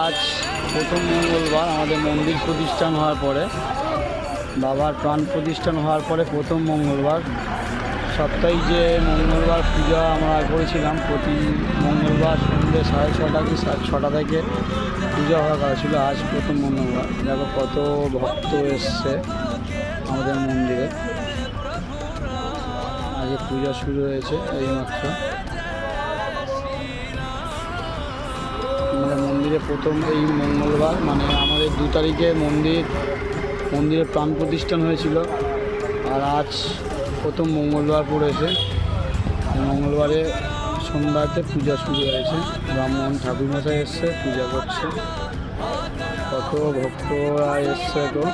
আজ প্রথম মঙ্গলবার আমাদের মন্দির প্রতিষ্ঠান হওয়ার পরে, বাবার প্রাণ প্রতিষ্ঠান হওয়ার পরে প্রথম মঙ্গলবার। সপ্তাহে যে মঙ্গলবার পূজা আমরা করেছিলাম, প্রতি মঙ্গলবার সন্ধ্যে 6:30 কি 6:30 থেকে পূজা হওয়ার কথা ছিল। আজ প্রথম মঙ্গলবার, দেখো কত ভক্ত এসছে আমাদের মন্দিরে। আজকে পূজা শুরু হয়েছে এইমাত্র। আমাদের মন্দিরে প্রথম এই মঙ্গলবার, মানে আমাদের 2 তারিখে মন্দিরে প্রাণ প্রতিষ্ঠান হয়েছিল, আর আজ প্রথম মঙ্গলবার পড়েছে। মঙ্গলবারে সন্ধ্যাতে পূজা শুরু হয়েছে। ব্রাহ্মণ ঠাকুরমশাই এসছে, পূজা করছে। কত ভক্তরা এসছে তো।